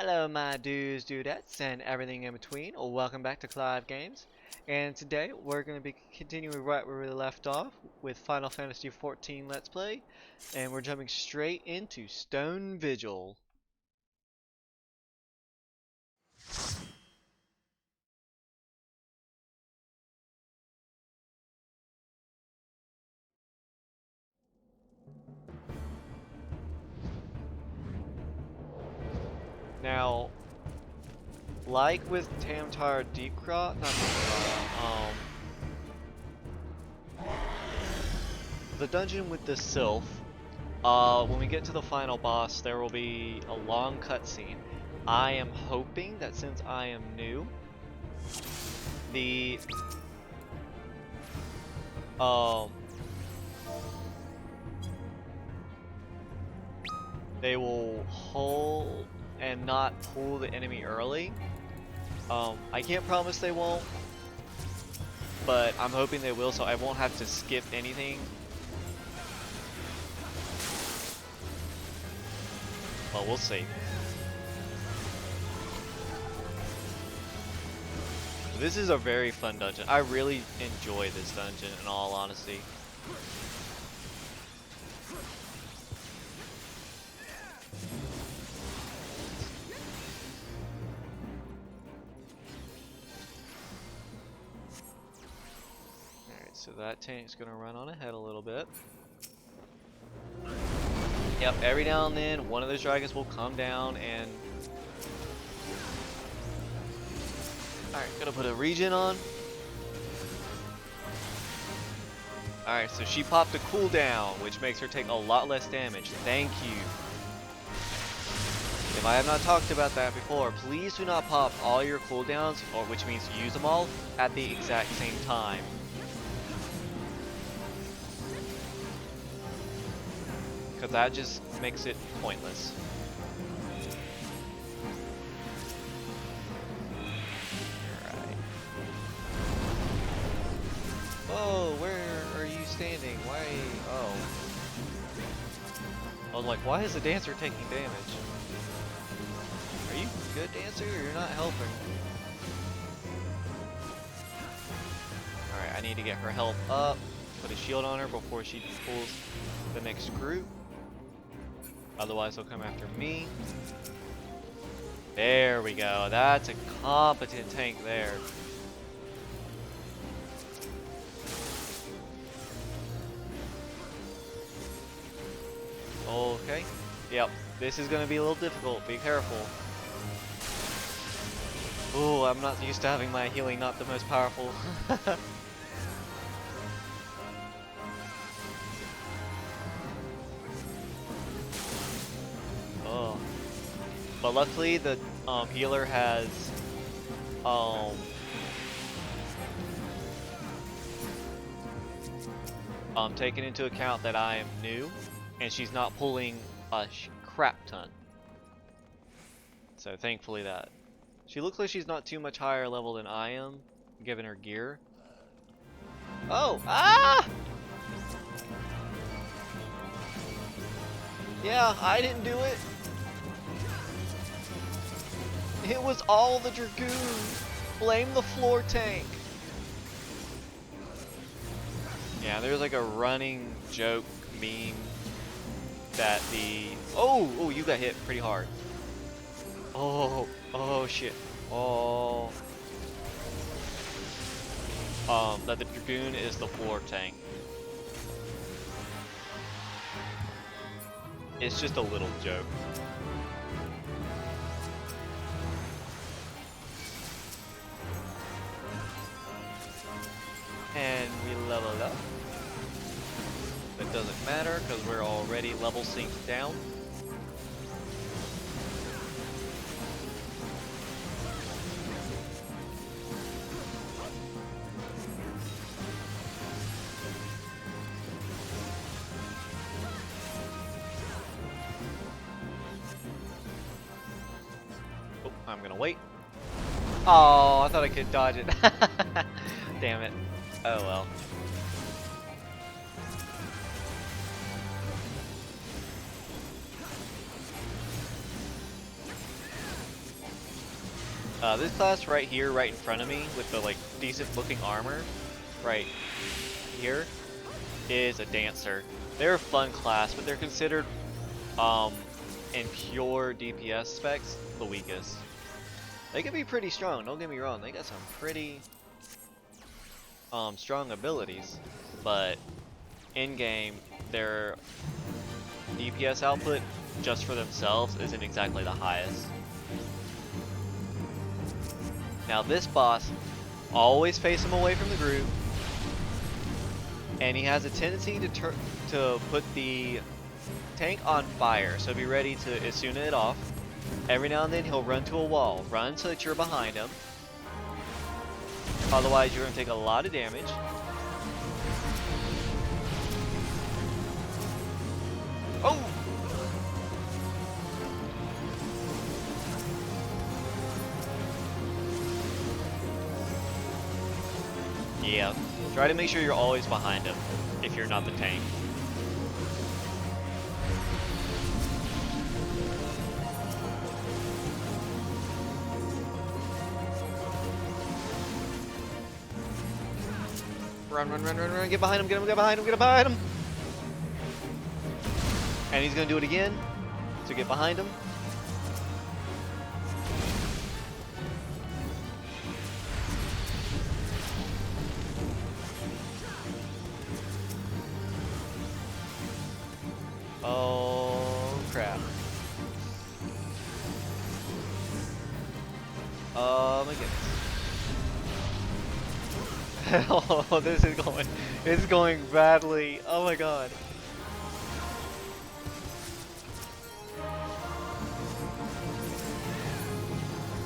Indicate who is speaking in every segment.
Speaker 1: Hello my dudes, dudettes, and everything in between. Welcome back to FFXIV Games. And today we're going to be continuing right where we left off with Final Fantasy XIV Let's Play. And we're jumping straight into Stone Vigil. Now, like with Tamtar Deepcraw, not Deepcraw, the dungeon with the Sylph, when we get to the final boss, there will be a long cutscene. I am hoping that since I am new, the they will hold and not pull the enemy early. I can't promise they won't, but I'm hoping they will, so I won't have to skip anything. Well, we'll see. This is a very fun dungeon. I really enjoy this dungeon, in all honesty. Alright, so that tank's gonna run on ahead a little bit. Yep, every now and then one of those dragons will come down and... Alright, gonna put a regen on. Alright, so she popped a cooldown, which makes her take a lot less damage. Thank you. If I have not talked about that before, please do not pop all your cooldowns, or which means use them all, at the exact same time. Because that just makes it pointless. Alright. Oh, where are you standing? Why? Oh. I was like, why is the dancer taking damage? Are you good, dancer? You're not helping. Alright, I need to get her health up. Put a shield on her before she pulls the next group. Otherwise, they'll come after me. There we go. That's a competent tank there. Okay. Yep. This is going to be a little difficult. Be careful. Ooh, I'm not used to having my healing not the most powerful. Oh. But luckily the healer has taken into account that I am new and she's not pulling a crap ton. So thankfully that. She looks like she's not too much higher level than I am, given her gear. Oh! Ah! Yeah, I didn't do it. It was all the Dragoon. Blame the floor tank. Yeah, there's like a running joke meme that the... Oh, you got hit pretty hard. Oh shit. Oh. That the Dragoon is the floor tank. It's just a little joke. And we level up. It doesn't matter because we're already level synced down. Oh, I'm gonna wait. Oh, I thought I could dodge it. Damn it. Oh well. This class right here, right in front of me, with the like decent looking armor, right here, is a dancer. They're a fun class, but they're considered, in pure DPS specs, the weakest. They can be pretty strong, don't get me wrong, they got some pretty strong abilities, but in game their DPS output just for themselves isn't exactly the highest. Now this boss, always face him away from the group, and he has a tendency to put the tank on fire, so be ready to Asuna it off. Every now and then he'll run to a wall. Run so that you're behind him. Otherwise you're going to take a lot of damage. Oh! Yeah, try to make sure you're always behind him if you're not the tank. Run, run, run, run, run, get behind him, get behind him, get behind him! And he's gonna do it again, so get behind him. Oh, crap. Oh my goodness. Oh, it's going badly. Oh my god.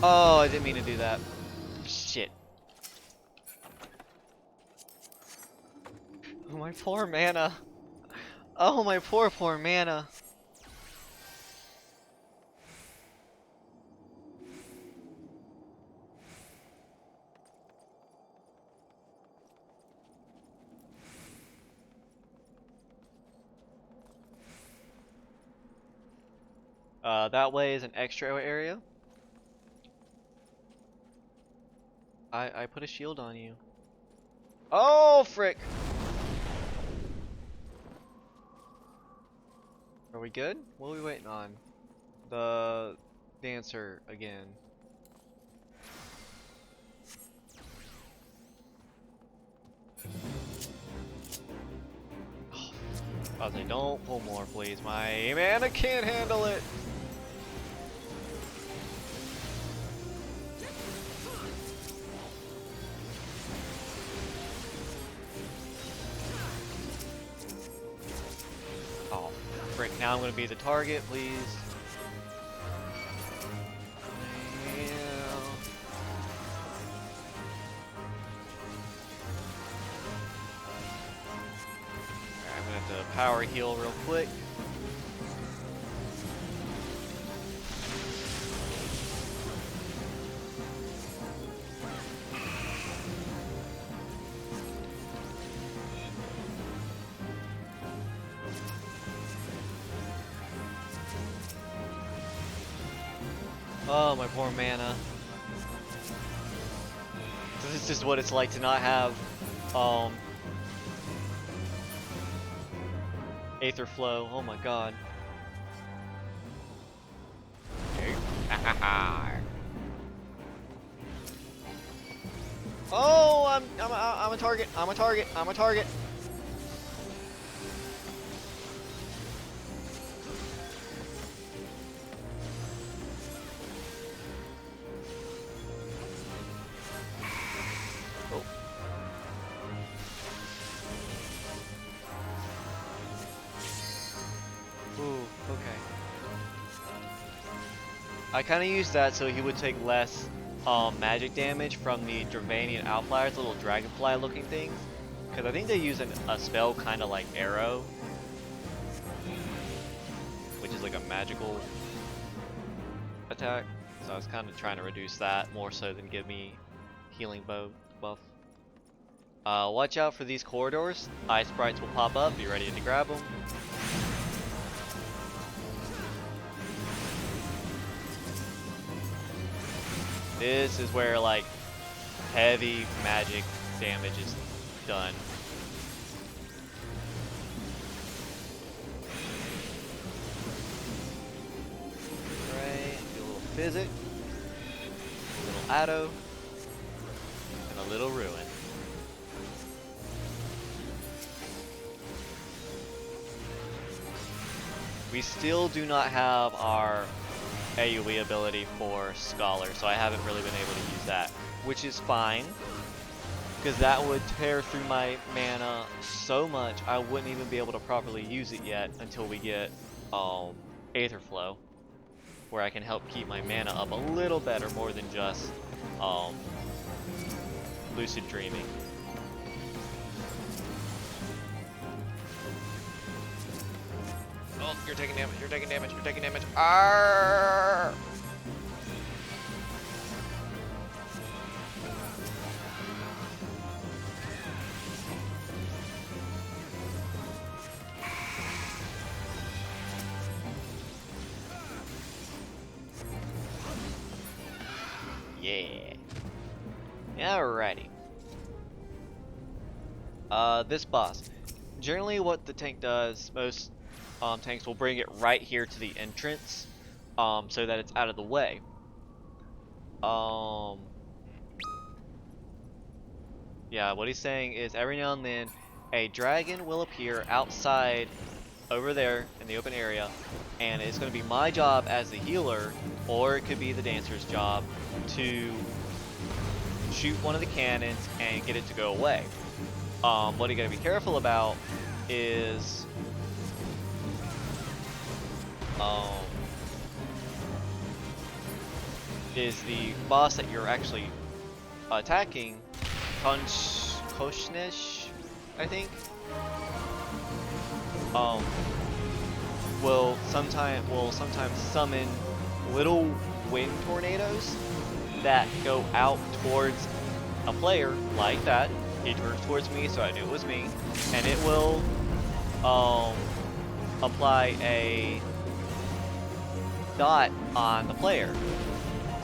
Speaker 1: Oh, I didn't mean to do that. Shit. Oh, my poor mana. Oh, my poor mana. That way is an extra area. I put a shield on you. Oh, frick! Are we good? What are we waiting on? The dancer again. Oh, I was like, don't pull more, please. My mana can't handle it. Oh, frick! Now I'm gonna be the target, please. Power heal real quick. Oh, my poor mana. This is just what it's like to not have Aether Flow. Oh my god. Oh, I'm a target. I'm a target. I'm a target. Oh. Ooh, okay. I kind of used that so he would take less magic damage from the Dravanian Outflyers, little dragonfly looking things. Because I think they use a spell kind of like Arrow, which is like a magical attack. So I was kind of trying to reduce that more so than give me healing buff. Watch out for these corridors. Ice sprites will pop up. Be ready to grab them. This is where like heavy magic damage is done. Right, do a little physic, a little Addo, and a little ruin. We still do not have our AoE ability for Scholar, so I haven't really been able to use that, which is fine, because that would tear through my mana so much I wouldn't even be able to properly use it yet until we get Aether Flow, where I can help keep my mana up a little better, more than just Lucid Dreaming. Oh, you're taking damage, you're taking damage, you're taking damage. Arrgh! Yeah. Alrighty. This boss. Generally what the tank does, most tanks will bring it right here to the entrance, so that it's out of the way. Yeah, what he's saying is every now and then a dragon will appear outside over there in the open area, and it's going to be my job as the healer, or it could be the dancer's job, to shoot one of the cannons and get it to go away. What you gotta be careful about is the boss that you're actually attacking, Koshnesh, I think, will sometimes summon little wind tornadoes that go out towards a player like that. He turns towards me, so I knew it was me, and it will apply a dot on the player.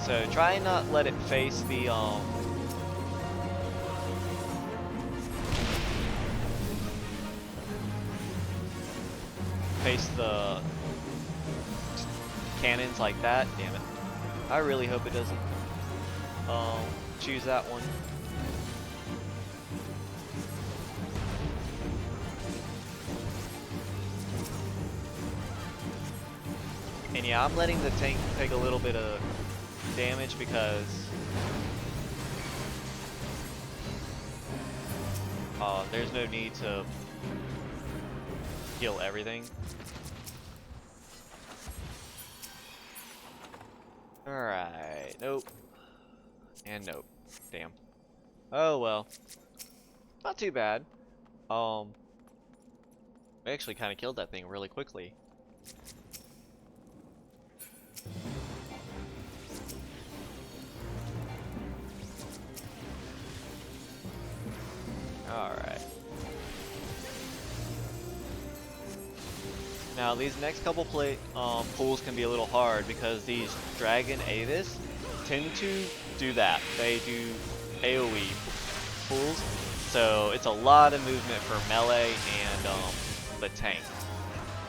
Speaker 1: So try and not let it face the cannons like that. Damn it. I really hope it doesn't choose that one. And yeah, I'm letting the tank take a little bit of damage because there's no need to heal everything. Alright, nope. And nope. Damn. Oh well. Not too bad. I actually kind of killed that thing really quickly. Alright. Now these next couple pulls can be a little hard because these Dragon Avis tend to do that. They do AoE pulls, so it's a lot of movement for melee and the tank.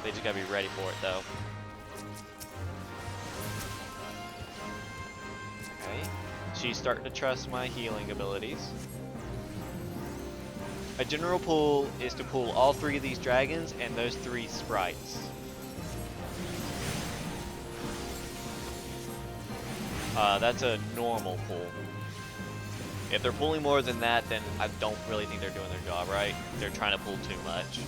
Speaker 1: They just gotta be ready for it though. Okay, she's starting to trust my healing abilities. A general pull is to pull all three of these dragons and those three sprites. That's a normal pull. If they're pulling more than that, then I don't really think they're doing their job right. They're trying to pull too much.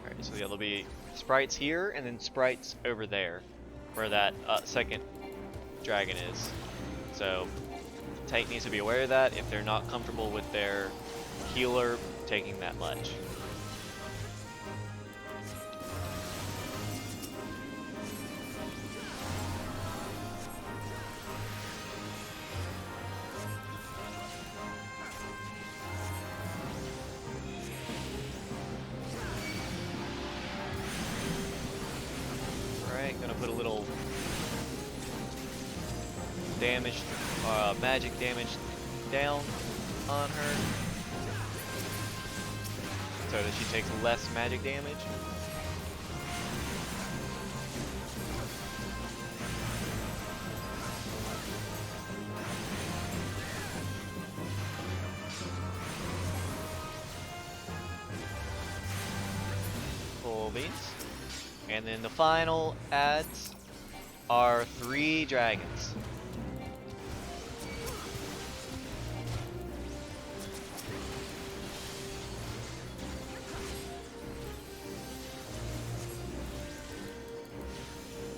Speaker 1: Alright, so yeah, there'll be sprites here and then sprites over there, where that second dragon is. So tank needs to be aware of that if they're not comfortable with their healer taking that much. Alright, gonna put a little damage, magic damage down on her so that she takes less magic damage. Full beans. And then the final adds are 3 dragons.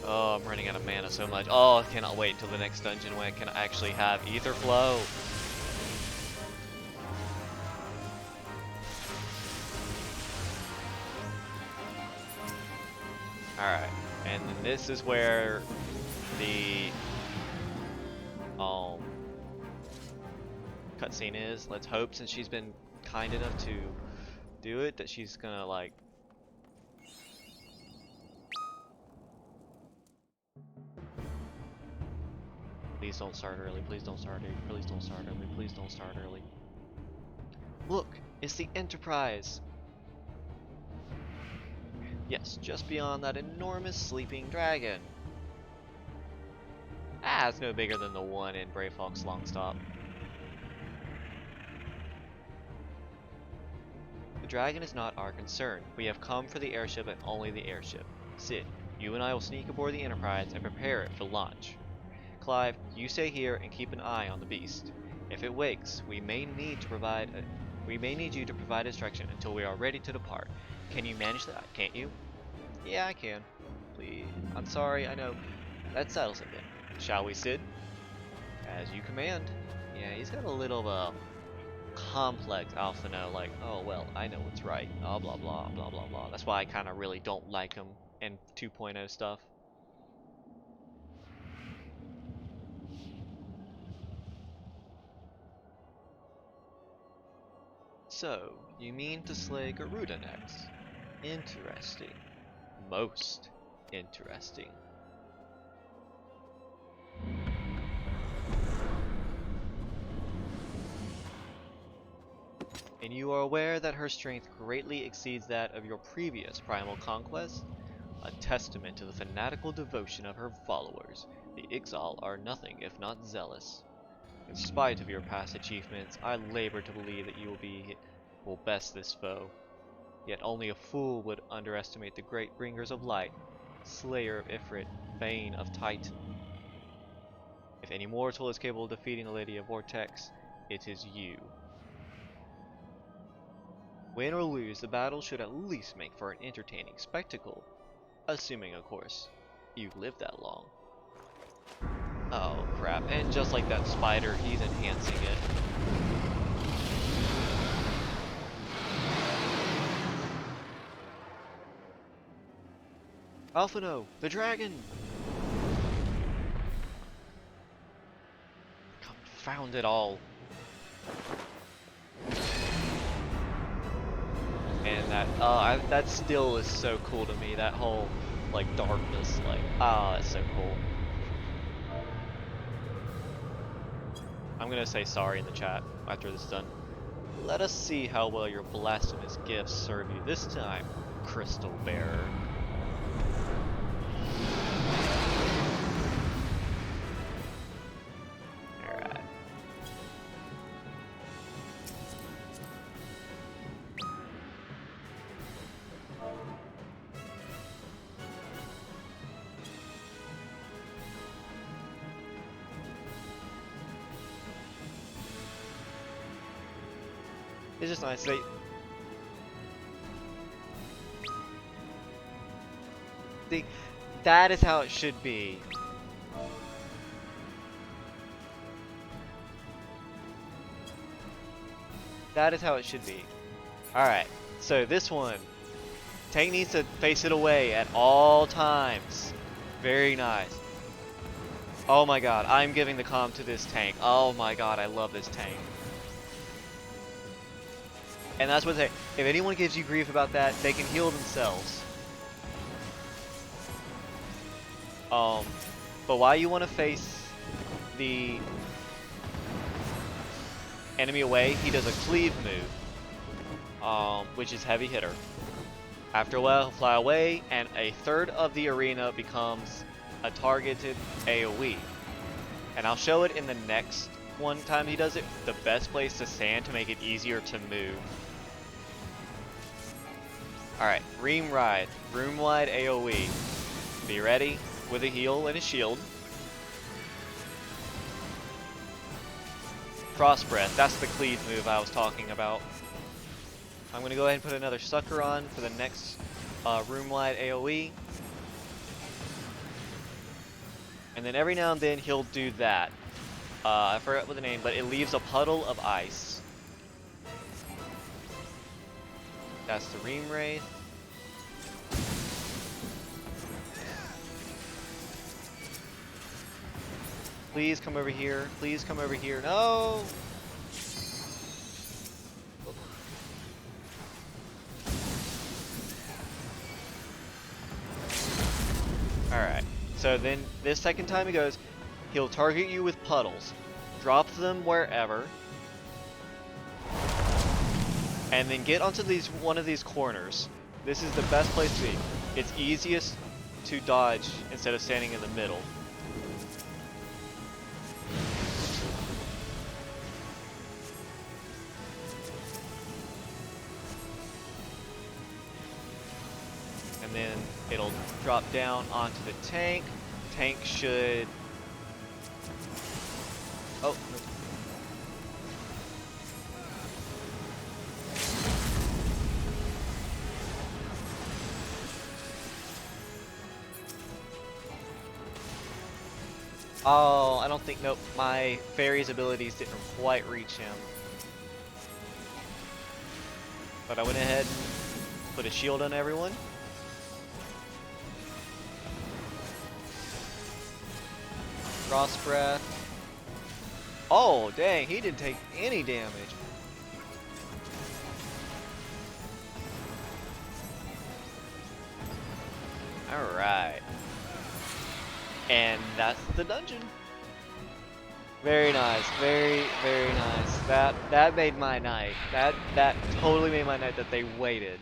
Speaker 1: Oh, I'm running out of mana so much. Oh, I cannot wait until the next dungeon when I can actually have Ether Flow. Alright, and then this is where the cutscene is. Let's hope, since she's been kind enough to do it, that she's gonna like please don't start early, please don't start early, please don't start early, please don't start early. Look, it's the Enterprise! Yes, just beyond that enormous sleeping dragon. Ah, it's no bigger than the one in Brave Hawk's Longstop. The dragon is not our concern. We have come for the airship and only the airship. Sid, you and I will sneak aboard the Enterprise and prepare it for launch. Clive, you stay here and keep an eye on the beast. If it wakes, we may need you to provide instruction until we are ready to depart. Can you manage that, can't you? Yeah, I can. Please. I'm sorry, I know. That settles it then. Shall we, Sid? As you command. Yeah, he's got a little complex alpha no, like, oh well, I know what's right. Oh, blah blah blah blah blah. That's why I kind of really don't like him in 2.0 stuff. So, you mean to slay Garuda next? Interesting. Most interesting. And you are aware that her strength greatly exceeds that of your previous primal conquest? A testament to the fanatical devotion of her followers. The Ixal are nothing if not zealous. In spite of your past achievements, I labor to believe that you will best this foe. Yet only a fool would underestimate the great bringers of light, slayer of Ifrit, bane of Titan. If any mortal is capable of defeating the Lady of Vortex, it is you. Win or lose, the battle should at least make for an entertaining spectacle. Assuming, of course, you've lived that long. Oh crap, and just like that spider, he's enhancing it. Alphino, the dragon! Confound it all. And that still is so cool to me, that whole, like, darkness, like, it's so cool. I'm gonna say sorry in the chat after this is done. Let us see how well your blasphemous gifts serve you this time, Crystal Bearer. Alright. It's just nice. That is how it should be. That is how it should be. Alright, so this one. Tank needs to face it away at all times. Very nice. Oh my god, I'm giving the comm to this tank. Oh my god, I love this tank. And that's what they, if anyone gives you grief about that, they can heal themselves. But while you want to face the enemy away, he does a cleave move, which is heavy hitter. After a while, he'll fly away, and a third of the arena becomes a targeted AoE. And I'll show it in the next one time he does it, the best place to stand to make it easier to move. Alright, Ream Ride, room-wide AoE. Be ready with a heal and a shield. Frost Breath, that's the cleave move I was talking about. I'm going to go ahead and put another sucker on for the next room-wide AoE. And then every now and then he'll do that. I forgot what the name, but it leaves a puddle of ice. That's the Ream Wraith. Please come over here. Please come over here. No! Alright. So then, this second time he goes, he'll target you with puddles. Drop them wherever. And then get onto one of these corners. This is the best place to be. It's easiest to dodge instead of standing in the middle. And then it'll drop down onto the tank. Tank should... Oh, no. Oh, I don't think, nope, my fairy's abilities didn't quite reach him. But I went ahead and put a shield on everyone. Frost Breath. Oh, dang, he didn't take any damage. Alright. And that's the dungeon. Very nice, very, very nice. That made my night. That totally made my night that they waited.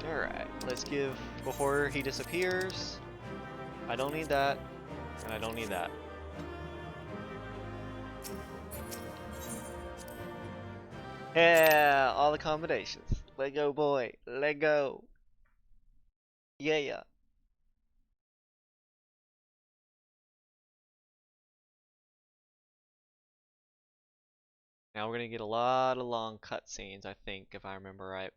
Speaker 1: Alright, let's give, before he disappears, I don't need that, and I don't need that. Yeah, all the combinations. Let go, boy. Let go. Yeah. Now we're gonna get a lot of long cutscenes, I think, if I remember right.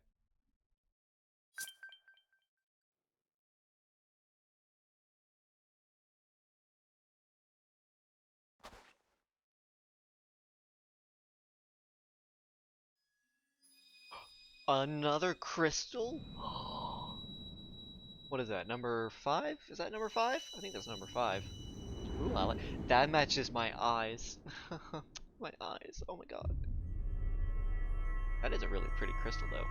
Speaker 1: Another crystal? What is that, number 5? Is that number 5? I think that's number 5. Ooh, I like that matches my eyes. My eyes, oh my god. That is a really pretty crystal though.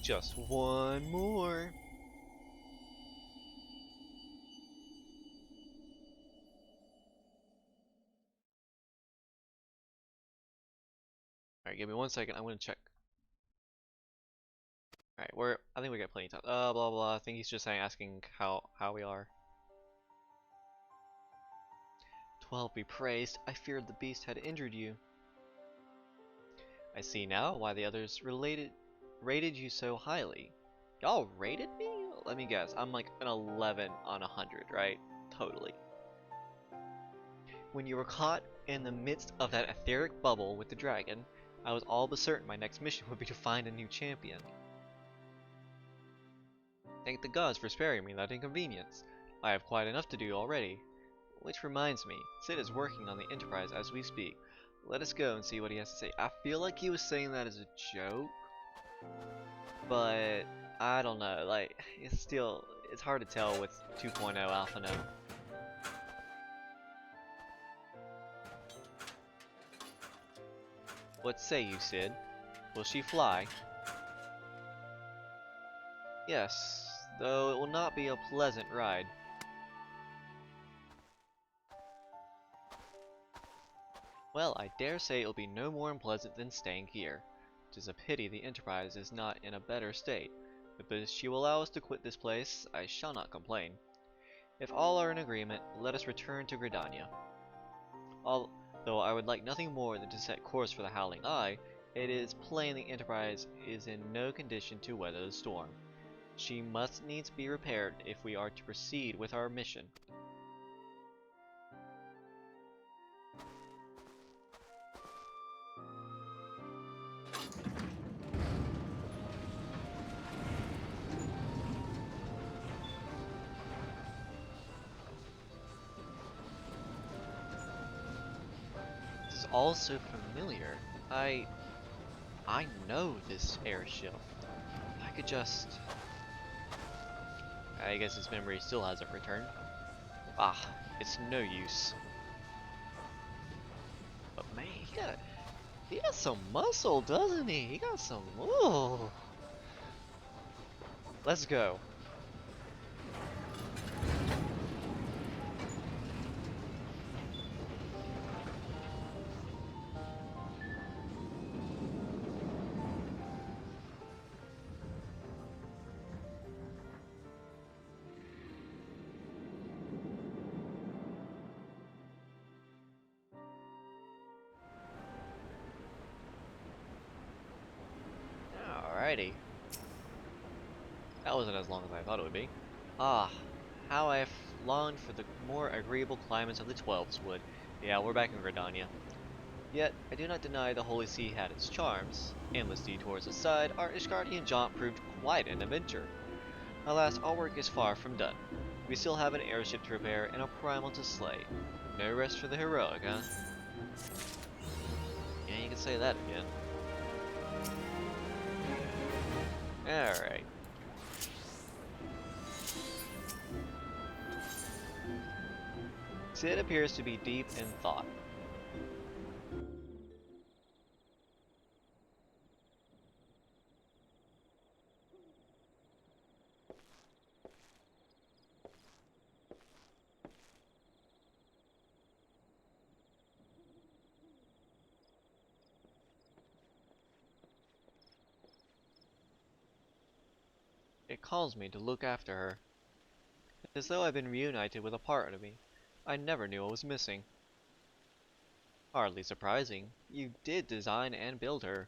Speaker 1: Just one more. Alright, give me 1 second. I'm gonna check. Alright, I think we got plenty of time. Blah blah. I think he's just asking how we are. 12 be praised. I feared the beast had injured you. I see now why the others rated you so highly. Y'all rated me? Let me guess. I'm like an 11 on 100, right? Totally. When you were caught in the midst of that etheric bubble with the dragon, I was all but certain my next mission would be to find a new champion. Thank the gods for sparing me that inconvenience. I have quite enough to do already. Which reminds me, Sid is working on the Enterprise as we speak. Let us go and see what he has to say. I feel like he was saying that as a joke, but I don't know. Like, it's hard to tell with 2.0 Alpha now. What say you, Sid? Will she fly? Yes, though it will not be a pleasant ride. Well, I dare say it'll be no more unpleasant than staying here. 'Tis a pity the Enterprise is not in a better state, but if she will allow us to quit this place, I shall not complain. If all are in agreement, let us return to Gridania. Although I would like nothing more than to set course for the Howling Eye, it is plain the Enterprise is in no condition to weather the storm. She must needs be repaired if we are to proceed with our mission. This is all so familiar. I know this airship. I could just... I guess his memory still hasn't returned. Ah, it's no use. But man, he got some muscle, doesn't he? He got some. Ooh. Let's go. Alrighty. That wasn't as long as I thought it would be. Ah, how I have longed for the more agreeable climates of the Twelves would. Yeah, we're back in Gridania. Yet, I do not deny the Holy See had its charms. Endless detours aside, our Ishgardian jaunt proved quite an adventure. Alas, our work is far from done. We still have an airship to repair and a primal to slay. No rest for the heroic, huh? Yeah, you can say that again. Alright. Sid appears to be deep in thought. It calls me to look after her. It's as though I've been reunited with a part of me. I never knew I was missing. Hardly surprising. You did design and build her.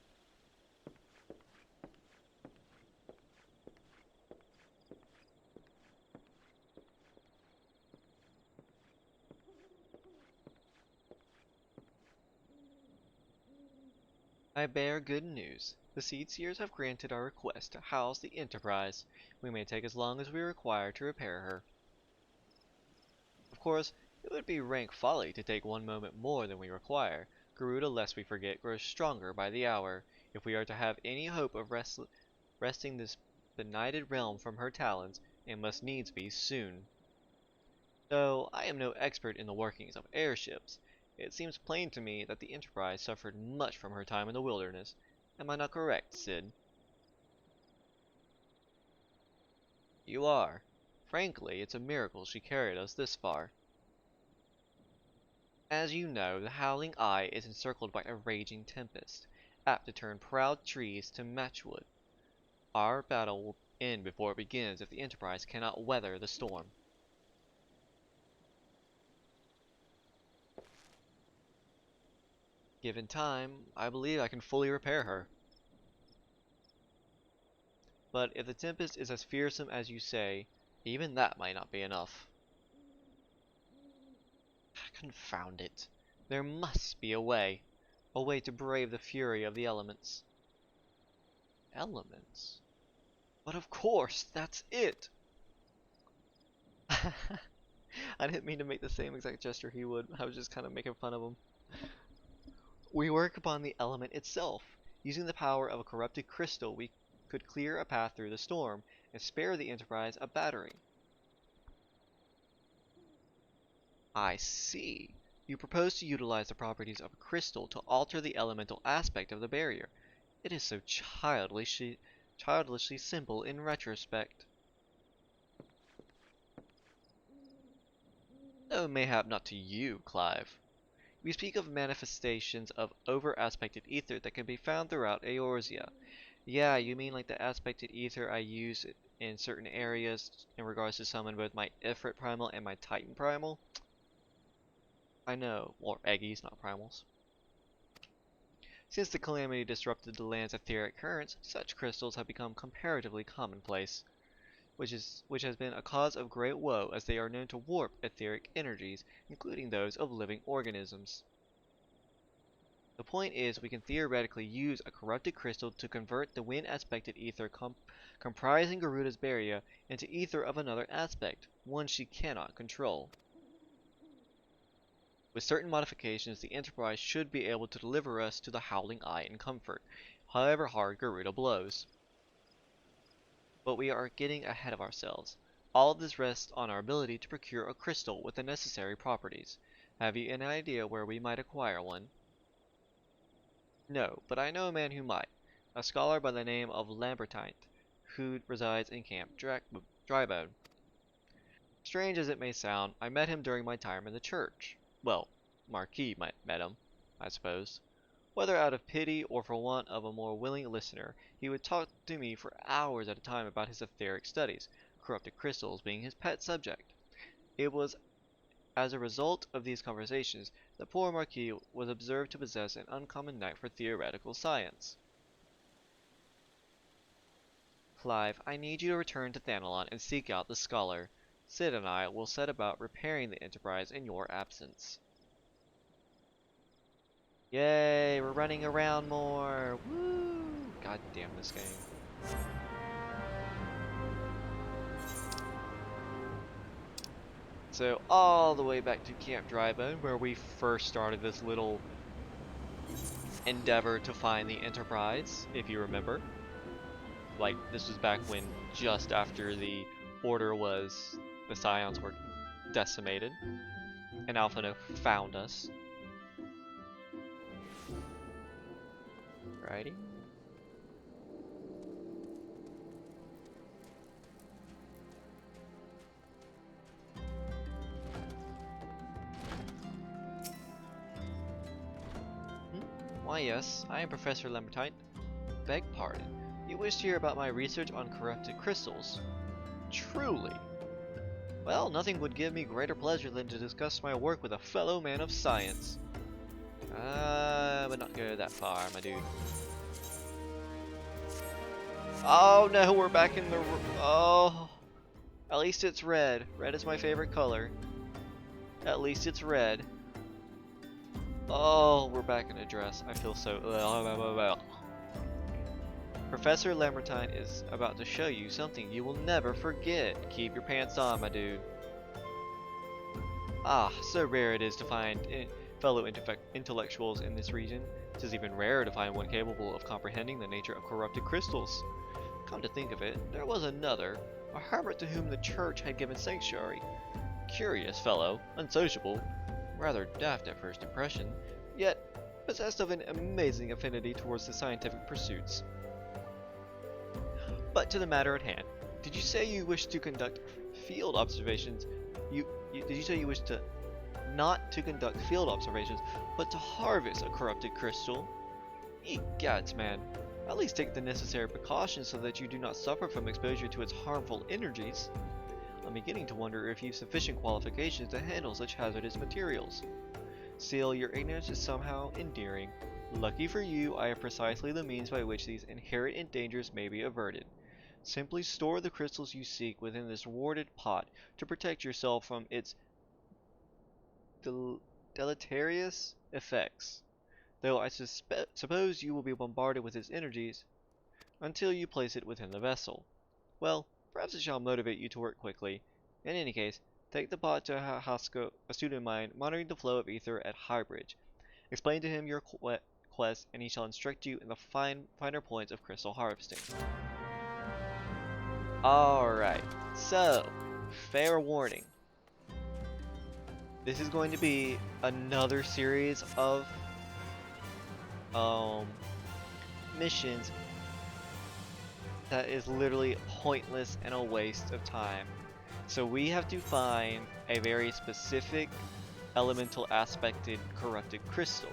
Speaker 1: I bear good news. The Seedseers have granted our request to house the Enterprise. We may take as long as we require to repair her. Of course, it would be rank folly to take one moment more than we require. Garuda, lest we forget, grows stronger by the hour. If we are to have any hope of wresting this benighted realm from her talons, it must needs be soon. Though I am no expert in the workings of airships, it seems plain to me that the Enterprise suffered much from her time in the wilderness. Am I not correct, Sid? You are. Frankly, it's a miracle she carried us this far. As you know, the Howling Eye is encircled by a raging tempest, apt to turn proud trees to matchwood. Our battle will end before it begins if the Enterprise cannot weather the storm. Given time, I believe I can fully repair her. But if the Tempest is as fearsome as you say, even that might not be enough. Confound it. There must be a way. A way to brave the fury of the elements. Elements? But of course, that's it! I didn't mean to make the same exact gesture he would. I was just kind of making fun of him. We work upon the element itself. Using the power of a corrupted crystal, we could clear a path through the storm and spare the Enterprise a battering. I see. You propose to utilize the properties of a crystal to alter the elemental aspect of the barrier. It is so childishly simple in retrospect. Though mayhap not to you, Clive. We speak of manifestations of over-aspected ether that can be found throughout Eorzea. Yeah, you mean like the aspected ether I use in certain areas in regards to summon both my Ifrit Primal and my Titan Primal? I know, or Eggies, not Primals. Since the calamity disrupted the land's etheric currents, such crystals have become comparatively commonplace, which has been a cause of great woe as they are known to warp etheric energies, including those of living organisms. The point is, we can theoretically use a corrupted crystal to convert the wind-aspected ether comprising Garuda's barrier into ether of another aspect, one she cannot control. With certain modifications, the Enterprise should be able to deliver us to the Howling Eye in comfort, however hard Garuda blows. But we are getting ahead of ourselves. All of this rests on our ability to procure a crystal with the necessary properties. Have you any idea where we might acquire one? No, but I know a man who might. A scholar by the name of Lambertine, who resides in Camp Drybone. Strange as it may sound, I met him during my time in the church. Well, Marquis met him, I suppose. Whether out of pity or for want of a more willing listener, he would talk to me for hours at a time about his etheric studies, corrupted crystals being his pet subject. It was as a result of these conversations that poor Marquis was observed to possess an uncommon knack for theoretical science. Clive, I need you to return to Thanalon and seek out the scholar. Sid and I will set about repairing the Enterprise in your absence. Yay, we're running around more! Woo! God damn this game. So, all the way back to Camp Drybone, where we first started this little endeavor to find the Enterprise, if you remember. Like, this was back when, just after the Scions were decimated, and Alphino found us. Righty. Why yes, I am Professor Lambertine. Beg pardon. You wish to hear about my research on corrupted crystals? Truly. Well, nothing would give me greater pleasure than to discuss my work with a fellow man of science. But not go that far, my dude. Oh no, we're back in the... Oh. At least it's red. Red is my favorite color. At least it's red. Oh, we're back in a dress. I feel so... Professor Lambertine is about to show you something you will never forget. Keep your pants on, my dude. Ah, so rare it is to find fellow intellectuals in this region. It is even rarer to find one capable of comprehending the nature of corrupted crystals. Come to think of it, there was another, a hermit to whom the church had given sanctuary. Curious fellow, unsociable, rather daft at first impression, yet possessed of an amazing affinity towards the scientific pursuits. But to the matter at hand, did you say you wish to conduct field observations? Did you say you wish to not to conduct field observations, but to harvest a corrupted crystal? Egads, man. At least take the necessary precautions so that you do not suffer from exposure to its harmful energies. I'm beginning to wonder if you've sufficient qualifications to handle such hazardous materials. Still, your ignorance is somehow endearing. Lucky for you, I have precisely the means by which these inherent dangers may be averted. Simply store the crystals you seek within this warded pot to protect yourself from its deleterious effects, though I suppose you will be bombarded with its energies until you place it within the vessel. Well, perhaps it shall motivate you to work quickly. In any case, Take the bot to a student of mine, monitoring the flow of ether at Highbridge. Explain to him your quest, and he shall instruct you in the finer points of crystal harvesting. Alright, so, fair warning. This is going to be another series of missions that is literally pointless and a waste of time. So we have to find a very specific elemental aspected corrupted crystal.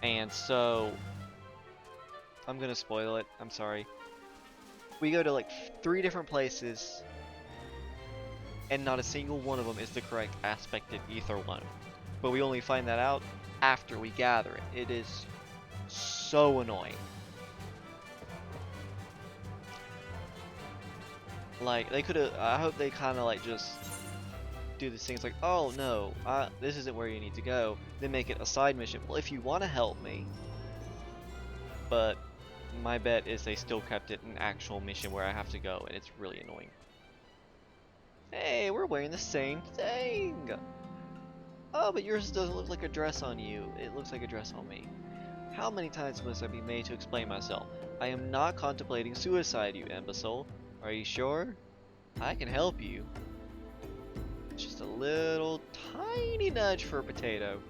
Speaker 1: And so I'm gonna spoil it, I'm sorry. We go to like 3 different places and not a single one of them is the correct aspected ether one. But we only find that out after we gather it. It is so annoying. Like, they could've, I hope they kinda like just do these things like, oh no, this isn't where you need to go, then make it a side mission. Well, if you want to help me, but my bet is they still kept it an actual mission where I have to go, and it's really annoying. Hey, we're wearing the same thing! Oh, but yours doesn't look like a dress on you, it looks like a dress on me. How many times must I be made to explain myself? I am not contemplating suicide, you imbecile. Are you sure? I can help you. Just a little tiny nudge for a potato.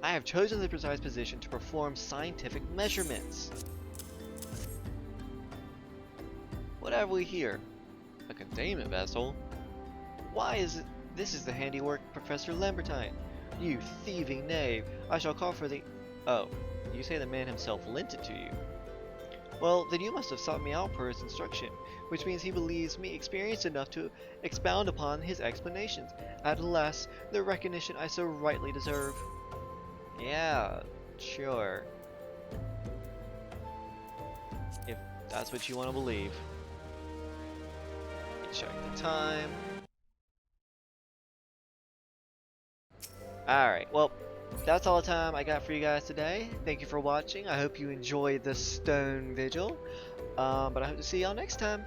Speaker 1: I have chosen the precise position to perform scientific measurements. What have we here? A containment vessel? Why is it? This is the handiwork of Professor Lambertine. You thieving knave! I shall call for the... Oh, you say the man himself lent it to you. Well, then you must have sought me out for his instruction, which means he believes me experienced enough to expound upon his explanations. At last, the recognition I so rightly deserve. Yeah, sure. If that's what you want to believe. Check the time. Alright, well, that's all the time I got for you guys today. Thank you for watching. I hope you enjoyed the Stone Vigil. But I hope to see y'all next time.